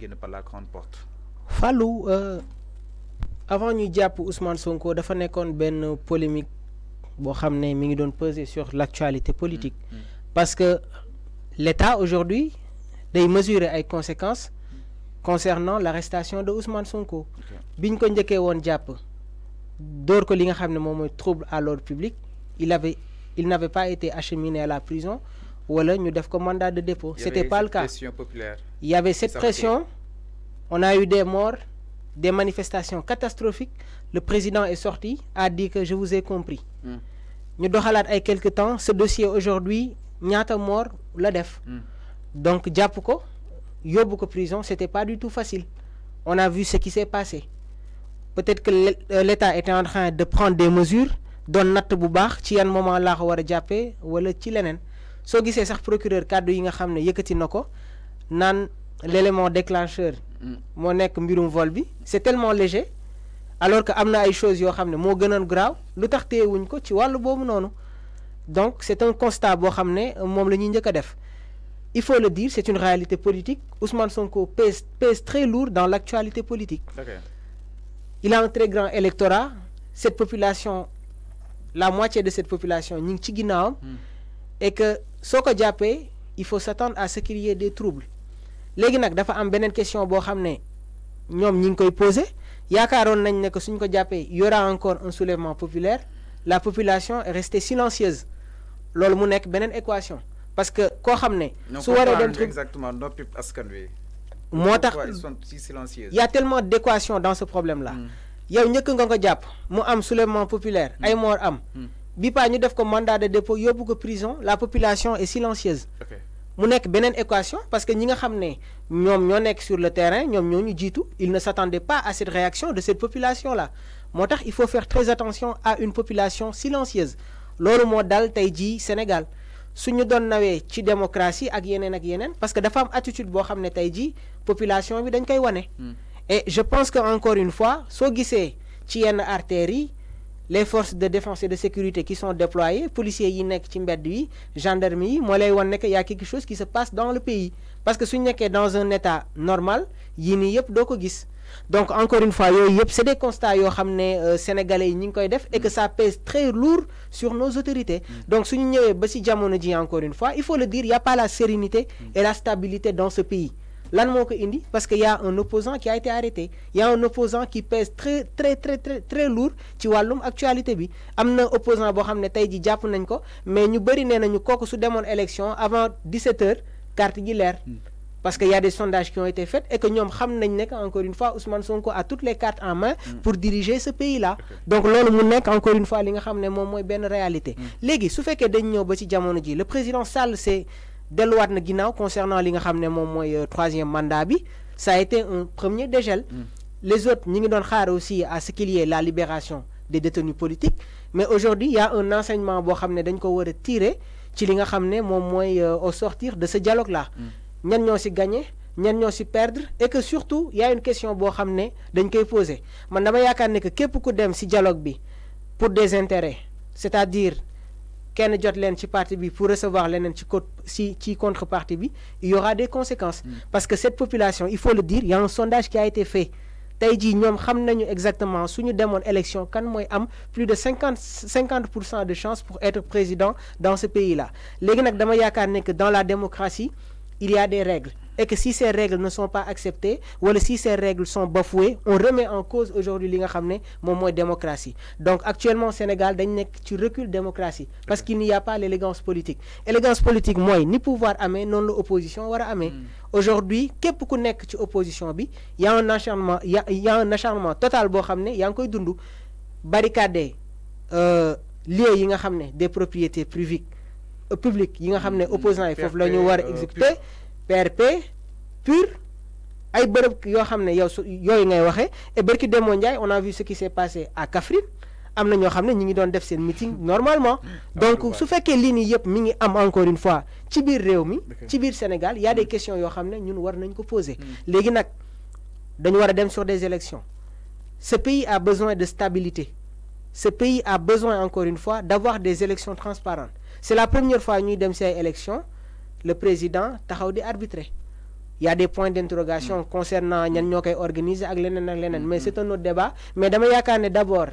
génn par la grande porte. Fallou avant ñu jàpp Ousmane Sonko dafa nekkoon benn polémique boo xam ne mi ngi doon peser sur l'actualité politique. Parce que l'État aujourd'hui day mesurer ay conséquences concernant l'arrestation de Ousmane Sonko. biñ ko njëkkee woon jàpp dóor ko li nga xam ne moom mooy trouble à l'ordre public il n'avait pas été acheminé à la prison wala ñu def ko mandat de dépôt. C'était pas le cas. Il y avait cette pression. On a eu des morts, des manifestations catastrophiques. Le président est sorti, a dit que je vous ai compris. Ñu doxalaat ay quelque temps ce dossier aujourd'hui ñaata mort la def. Donc jàpp ko yóbbu ko prison c'était pas du tout facile. On a vu ce qui s'est passé. Peut-être que l'État était en train de prendre des mesures doon natt bu baax ci yan moment laa ko war a jàppee wala ci leneen soo gisee sax procureur kàddu yi nga xam ne yëkkati na ko naan l'élément déclencheur moo nekk mbirum vol bi c'est tellement léger alors que am na ay choses yoo xam ne moo gënoon grave lu tax téyewuñ ko ci wàllu boobu noonu donc c'est un constat boo xam ne moom la ñuy njëkk a def il faut le dire c'est une réalité politique Ousmane Sonko pèse très lourd dans l'actualité politique. Okay. Il a un très grand électorat cette population la moitié de cette population ñu ngi ci ginnaawam et que soo ko jàppee il faut s'attendre à ce qu'il y ait des troubles léegi nag dafa am beneen question boo xam ne ñoom ñi ngi koy poser yaakaaroon nañ ne que suñ ko jàppee y aura encore un soulèvement populaire la population est restée silencieuse loolu mu nekk beneen équation parce que koo xam ne su waree dem exactement noppi askan wi moo tax il y a tellement d'équations dans ce problème là yow njëkk nga ko jàpp mu am soulèvement populaire ay mort am bi pa ñu def ko mandat de dépôt yóbbu ko prison la population est silencieuse mu nekk beneen équation parce que ñi nga xam ne ñoom ñoo nekk sur le terrain ñoom ñoo ñu jiitu ils ne s'attendaient pas à cette réaction de cette population là moo tax il faut faire très attention à une population silencieuse loolu moo dal tey jii Sénégal suñu doon nawee ci démocratie ak yeneen parce que dafa am attitude boo xam ne tey jii population bi dañ koy wane et je pense que encore une fois soo gisee ci yenn artères yi les forces de défense et de sécurité qui sont déployées policiers yi nekk ci mbedd yi gendarmerie yi moo lay wan ne que y a quelque chose qui se passe dans le pays parce que suñu nekkee dans un état normal yii nii yëpp doo ko gis donc encore une fois yooyu yëpp c'est des constats yoo xam ne sénégalais yi ñi ngi koy def et que ça pèse très lourd sur nos autorités donc suñu ñëwee ba ci jamono ji encore une fois il faut le dire il y a pas la sérénité et la stabilité dans ce pays lan moo ko indi parce que y a un opposant qui a été arrêté y a un opposant qui pèse très lourd ci wàllum actualité bi am na opposant boo xam ne tey ji jàpp nañ ko mais ñu bëri nee nañu kooku su demoon élection avant 17 heures carte gi leer parce que y a des sondages qui ont été faits et que ñoom xam nañ ne que encore une fois Ousmane Sonko a toutes les cartes en main pour diriger ce pays là donc loolu mu nekk encore une fois li nga xam ne moom mooy benn réalité léegi su fekkee dañ ñëw ba ci jamono ji le président Sall c'est delluwaat na ginnaaw concernant li nga xam ne moom mooy troisième mandat bi ça a été un premier dégel les autres ñi ngi doon xaar aussi à ce qu'il y ait la libération des détenus politiques mais aujourd'hui il y a un enseignement boo xam ne dañ ko war a tirer ci li nga xam ne moom mooy au sortir de ce dialogue là ñan ñoo ci gagner ñan ñoo ci perdre et que surtout il y a une question boo xam ne dañ koy poser man dama yaakaar ne que képp ku dem ci dialogue bi pour des intérêts c'est-à-dire kenn jot leen ci parti bi pour recevoir leneen ci contrepartie bi il y aura des conséquences parce que cette population il faut le dire il y a un sondage qui a été fait tey jii ñoom xam nañu exactement suñu demoon élection kan mooy am plus de 50% de chance pour être président dans ce pays là léegi nag dama yaakaar ne que dans la démocratie il y a des règles et que si ces règles ne sont pas acceptées wala si ces règles sont bafouées on remet en cause aujourd'hui li nga xam ne moom mooy démocratie donc actuellement Sénégal dañ nekk ci recul démocratie parce qu'il n'y a pas l'élégance politique mooy ni pouvoir amee noonu la opposition war a amee aujourd'hui képp ku nekk ci opposition bi y a un acharnement y a un acharnement total boo xam ne yaa ngi koy dund barricade lieux yi nga xam ne des propriétés publiques yi nga xam ne opposants yi foofu la ñu war a exécuter PRP PUR ay bërëb yoo xam ne yooyu ngay waxee et barki Demba Ndiaye on a vu ce qui s'est passé à Kaffrine am na ñoo xam ne ñi ngi doon def seen meeting normalement donc su fekkee lii nii yëpp mi ngi am encore une fois ci biir réew mi ci biir Sénégal y a des questions yoo xam ne ñun war nañ ko poser léegi nag dañu war a dem sur des élections ce pays a besoin de stabilité ce pays a besoin encore une fois d'avoir des élections transparentes c'est la première fois ñuy dem ci ay élections le président taxaw di arbitrer il y a des points d'interrogation concernant ñan ñoo koy organiser ak leneen ak leneen mais c'est un autre débat mais dama yaakaar ne d'abord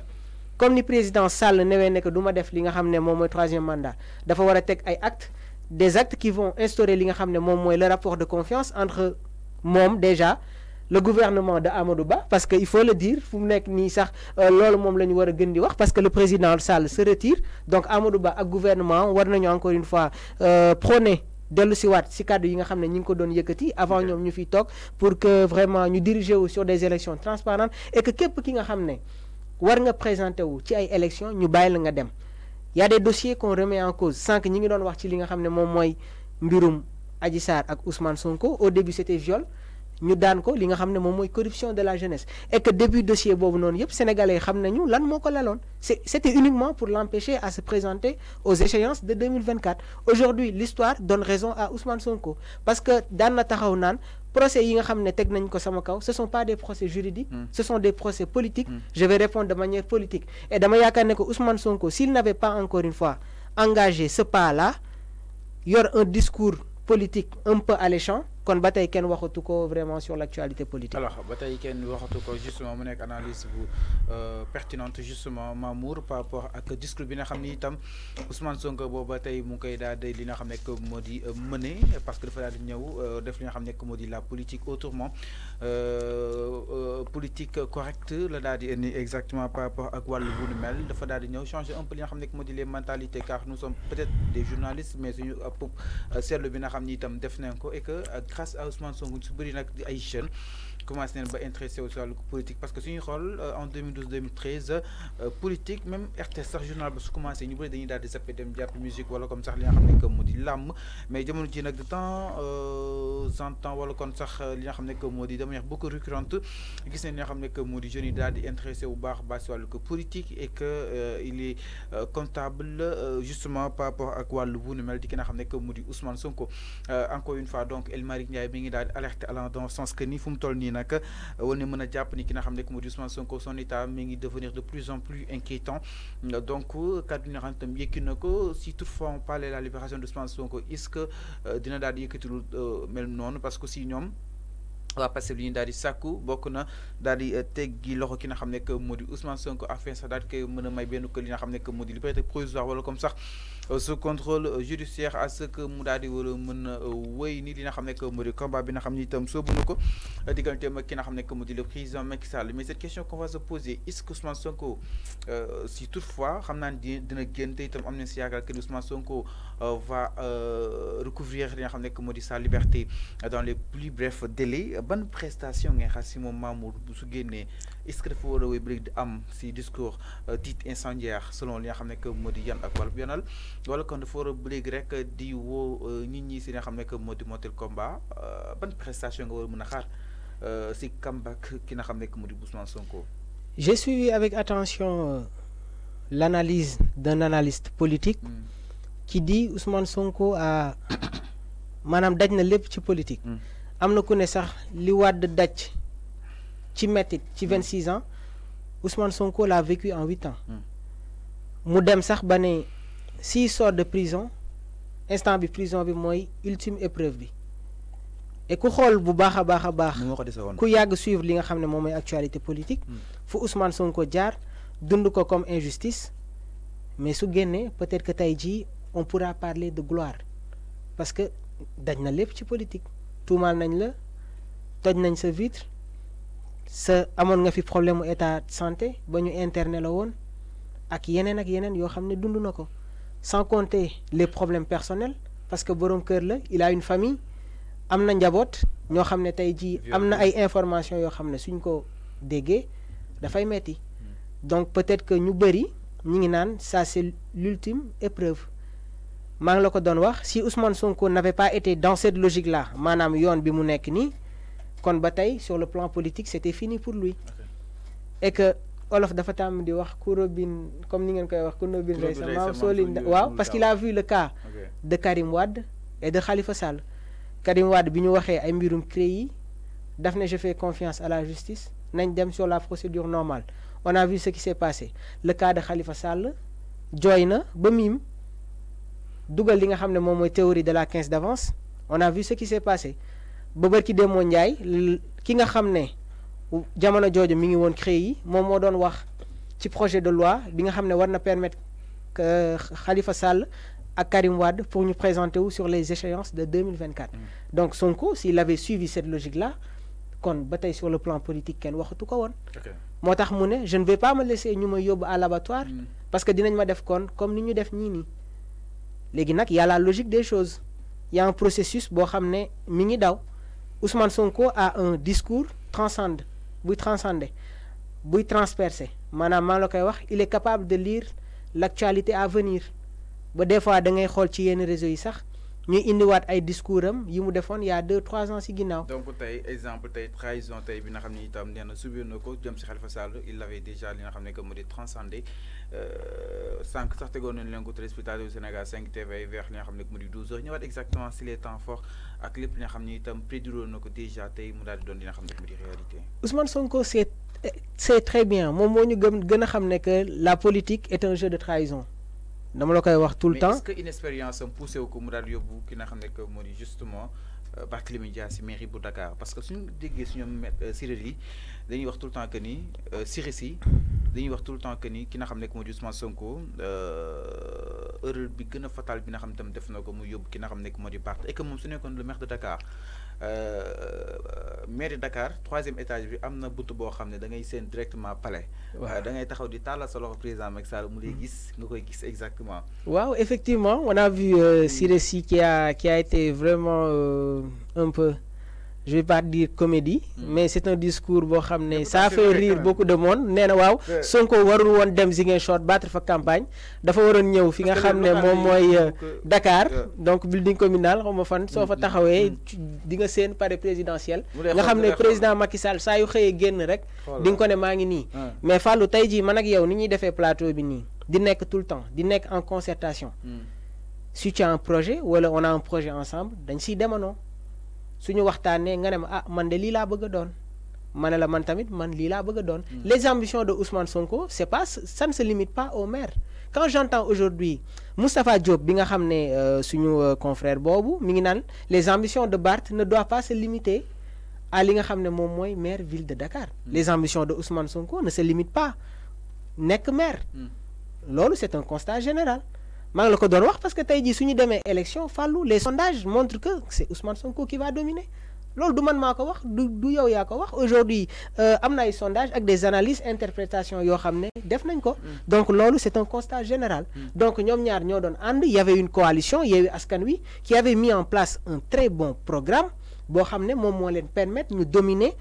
comme ni président Sall newee ne que du ma def li nga xam ne moom mooy 3e mandat dafa war a teg ay actes des actes qui vont instaurer li nga xam ne moom mooy le rapport de confiance entre moom déjà le gouvernement de Amadou Ba parce que il faut le dire fu mu nekk nii sax loolu moom la ñu war a gën di wax parce que le président Sall se retire donc Amadou Ba ak gouvernement war nañu encore une fois prôner dellu si waat si cadre yi nga xam ne ñi ngi ko doon yëkkati avant ñoom ñu fiy toog pour que vraiment ñu diriger wu sur des élections transparentes et que képp ki nga xam ne war nga présenter wu ci ay élections ñu bàyyi la nga dem y a des dossiers qu'on remet en cause sans que ñi ngi doon wax ci li nga xam ne moom mooy mbirum Adji Sarr ak Ousmane Sonko au début c'était viol ñu daan ko li nga xam ne moom mooy corruption de la jeunesse et que début dossier boobu noonu yëpp sénégalais xam nañu lan moo ko laloon c'était uniquement pour l'empêcher à se présenter aux échéances de 2024 aujourd'hui l'histoire donne raison à Ousmane Sonko parce que daan na taxaw naan procès yi nga xam ne teg nañ ko sama kaw ce sont pas des procès juridiques ce sont des procès politiques je vais répondre de manière politique et dama yaakaar ne que Ousmane Sonko s'il n'avait pas encore une fois engagé ce pas-là yor un discours politique un peu alléchant kon ba tey kenn waxatu ko vraiment sur l'actualité politique. alors ba tey kenn waxatu ko justement mu nekk analyse bu pertinente justement Mamour par rapport ak discours bi nga xam ni itam Ousmane Sonko booba tey mu ngi koy daal di li nga xam ne que moo di mener parce que dafa daal di ñëw def li nga xam ne que moo di la politique autrement politique correcte la daal di indi exactement par rapport ak wàllu bu nu mel dafa daal di ñëw changer un peu li nga xam ne que moo di les mentalités car nous sommes peut-être des journalistes mais suñu seetlu bi nga xam ni itam def nañ ko et que grâce à Ousmane Sonko su bëri nag di ay jeunes commencé nañ ba intéressé wu si wàllu politique parce que suñuy xool en 2012-2013 politique même RTS sax journal ba su commencé ñu bëri dañuy daal di zappé dem jàpp musique wala comme sax li nga xam ne que moo di làmm mais jamono ji nag de temps en temps wala kon sax li nga xam ne que moo di de manière beaucoup récurrente gis nañ li nga xam ne que moo di jeunes yi daal di intéressé bu baax baax si wàllu politique et que il est comptable justement par rapport ak wàllu bu nu mel di ki nga xam ne que moo di Ousmane Sonko encore une fois donc El Malick Ndiaye mi ngi daal di alerté allant dans le sens que ni fu mu toll nii nag war na mën a jàpp ni ki nga xam ne que moo di Ousmane Sonko son état mi ngi devenir de plus en plus inquiétant donc kaddu yi nga xam ne tam yëkki na ko si toutefois on parle de la libération de Ousmane Sonko est-ce que dina daal di yëkkati lu mel noonu parce que si ñoom waa Pastef li ñu daal di sàkku bokk na daal di teggi loxo ki nga xam ne que moo di Ousmane Sonko afin sax daal di koy mën a may benn li nga xam ne que moo di liberté provisoire wala comme sax ce contrôle judiciaire à ce que mu daal di war a mën a wéy ni li nga xam ne que moo di combat bi nga xam ne itam soobu na ko digganteem ak ki nga xam ne que moo di le président Macky Sall mais cette question qu'on va se poser est-ce que Ousmane Sonko si toutefois xam naa ne dina génn te itam am nañ si yaakaar que Ousmane Sonko va recouvrir li nga xam ne que moo di sa liberté dans les plus brefs délais ban prestation ngay xaar si moom Mamour bu su génnee est-ce que dafa war a wéy bëri di am si discours dit incendiaire selon li nga xam ne que moo di yan ak wàllu yanal wala kon dafa war a léegi rek di woo nit ñi si nga xam ne que moo di monter combat ban prestation nga war a mën a xaar si comeback ki nga xam ne que moo di Ousmane Sonko. J'ai suivi avec attention l'analyse d'un analyste politique qui dit Ousmane Sonko a maanaam daj na lépp ci politique. am na ku ne sax li Wade daj ci mettit ci 26 ans Ousmane Sonko l'a vécu en 8 ans. mu dem sax ba ne s'il sort de prison instant bi prison bi mooy ultime épreuve bi et ku xool bu baax a baax a baax ku yàgg suivre li nga xam ne moom mooy actualité politique fu Ousmane Sonko jaar dund ko comme injustice mais su génnee peut-être que tey jii on pourra parler de gloire parce que daj na lépp ci politique tuumaal nañ la toj nañ sa vitre sa amoon nga fi problème mu état de santé ba ñu interné la woon ak yeneen yoo xam ne dund na ko sans compter les problèmes personnels parce que borom kër la il a une famille am na njaboot ñoo xam ne tey jii am na ay informations yoo xam ne suñ ko déggee dafay metti donc peut-être que ñu bëri ñi ngi naan ça c'est l'ultime épreuve maa ngi la ko doon wax si Ousmane Sonko n'avait pas été dans cette logique là maanaam yoon bi mu nekk nii kon ba tey sur le plan politique c'était fini pour lui et que Olof dafa tàmm di wax ku robin comme ni ngeen koy wax ku robin rey sa maam sooli waaw parce qu'il a vu le cas de Karim Wade et de Khalifa Sall Karim Wade bi ñu waxee ay mbirum CREI yi daf ne je fais confiance à la justice nañ dem sur la procédure normale on a vu ce qui s'est passé le cas de Khalifa Sall jooy na ba miim dugal li nga xam ne moom mooy théorie de la 15 d'avance on a vu ce qui s'est passé ba barki Demba Ndiaye ki nga xam ne jamono jooju mi ngi woon CREI yi moom moo doon wax ci projet de loi bi nga xam ne war na permettre que Khalifa Sall ak Karim Wade pour nous présenter sur les échéances de 2024. Donc Sonko, s'il avait suivi cette logique-là, kon bataille sur le plan politique ken waxatu ko won. Motax mu ne je ne vais pas me laisser ñu ma yóbbu à l'abattoir parce que dinañ ma def kon comme ni ñu def ñii nii. Léegi nag y a la logique des choses. Il y a un processus boo xam ne mi ngi daw. Ousmane Sonko a un discours transcendant, buy transcender, buy transpercer. Maanaam maa la koy wax, il est capable de lire l'actualité à venir. Ba des fois da ngay xool ci yenn réseau yi sax ñuy indiwaat ay discours am yi mu defoon il y a 2-3 ans ci ginnaaw. Donc tey exemple tey trahison tey bi nga xam ne itam nee na subir na ko jëm ci Khalifa Sall il l'avait déjà li nga xam ne que mu di transcendé sànq sax tegoon nañu leen ko téléspectateur du Sénégal 5 TV vers li nga xam ne que mu di 12h ñëwaat exactement si les temps forts ak lépp li nga xam ne itam prédire na ko déjà tey mu daal di doon li nga xam ne mu di réalité. Ousmane Sonko c'est très bien moom moo ñu gën a xam ne que la politique est un jeu de trahison. dama la koy wax tout le temps mais est-ce que inexpérience am poussé wu ko mu daal yóbbu ki nga xam ne que moo di justement Barthélémy Dias si mairie bu Dakar parce que suñu déggee suñu séeréer yi dañuy wax tout le temps que ni séeréer si dañuy wax tout le temps que ni ki nga xam ne que moo di Ousmane Sonko erreur bi gën a fatal bi nga xam tam def na ko mu yóbbu ki nga xam ne que moo di Barth et que moom su nekkoon le maire de Dakar maire de Dakar 3e étage bi am na buntu boo xam ne da ngay seen directement palais. da ngay taxaw di tàllal sa loxo président Macky Sall mu lay gis nga koy gis exactement. Waaw effectivement on a vu Siré qui a été vraiment un peu je vais pas dire comédie mais c'est un discours boo xam ne ça fait rire beaucoup de monde nee na waaw Sonko warul woon dem Ziguinchor battre fa campagne dafa waroon ñëw fi nga xam ne moom mooy Dakar donc building communal xaw ma fan soo fa taxawee di nga seen palais présidentiel nga xam ne président Macky Sall saa yu xëyee génn rek di nga ko ne maa ngi nii mais Fallou tey jii man ak yow ni ñuy defee plateau bi nii di nekk tout le temps di nekk en concertation si tu as un projet wala on a un projet ensemble dañ siy demanoo suñu waxtaanee nga ne ma ah man de lii laa bëgg a doon ma ne la man tamit man lii laa bëgg a doon les ambitions de Ousmane Sonko c'est pas ça ne se limite pas au maire quand j'entends aujourd'hui Moustapha Diop bi nga xam ne suñu confrère boobu mi ngi naan les ambitions de Barth ne doivent pas se limiter à li nga xam ne moom mooy maire ville de Dakar les ambitions de Ousmane Sonko ne se limitent pas nekk maire loolu c'est un constat général maa ngi la ko doon wax parce que tey jii suñu demee élection Fallou les sondages montrent que c'est Ousmane Sonko qui va dominer loolu du man maa ko wax du yow yaa ko wax aujourd'hui am na ay sondages ak des analyses interprétations yoo xam ne def nañ ko donc loolu c'est un constat général donc ñoom ñaar ñoo doon ànd il y avait une coalition Yewwi Askan Wi qui avait mis en place un très bon programme boo xam ne moom moo leen permettre ñu dominer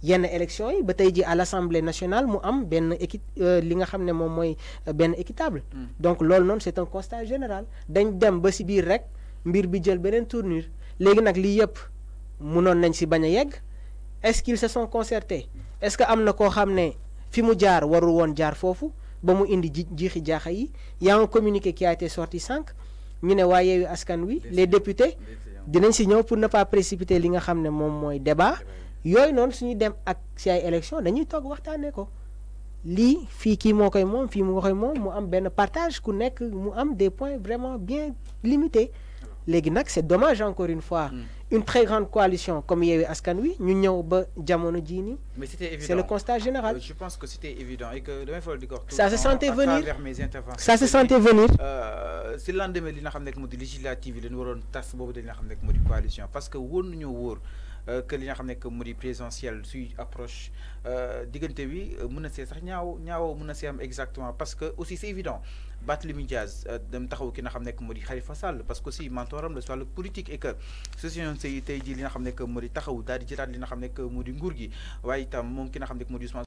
yenn élection yi ba tey ji à l'Assemblée nationale mu am benn li nga xam ne moom mooy benn équitable donc loolu noonu c'est un constat général dañ dem ba ci biir rek mbir bi jël beneen tournure léegi nag lii yëpp mënoon nañ ci bañ a yegg est-ce qu'ils se sont concertés est-ce que am na koo xam ne fi mu jaar warul woon jaar foofu ba mu indi jiixi jaaxa yi y a un communiqué qui a été sorti sànq ñu ne waa Yewwi Askan Wi les députés dinañ ci ñëw pour ne pas précipiter li nga xam ne moom mooy débat yooyu noonu suñu dem ak ci ay élection dañuy toog waxtaanee ko lii fii kii moo koy moom fii mu koy moom mu am benn partage ku nekk mu am des points vraiment bien limités léegi nag c'est dommage encore une fois une très grande coalition comme Yewwi Askan Wi ñu ñëw ba jamono jii nii mais c'était évident c'est le constat général je pense que c'était évident et que damay faral di ko wax ça se sentait venir mes interventions ça se sentait venir si lendemain li nga xam ne moo di législative yi dañu waroon tas boobu dañ nga xam ne moo di coalition parce que wóor nañoo wóor que li nga xam ne que mu di présidentielle suy approche diggante bi mën na see sax ñaaw mën na see am exactement parce que aussi c'est évident Barthélémy Dias dem taxaw ki nga xam ne que mu di Khalifa Sall parce que aussi mentoram la sur le politique et que session tey jii li nga xam ne que mu di taxaw daal di jëlaat li nga xam ne que mu di nguur gi waaye itam moom ki nga xam ne que mu di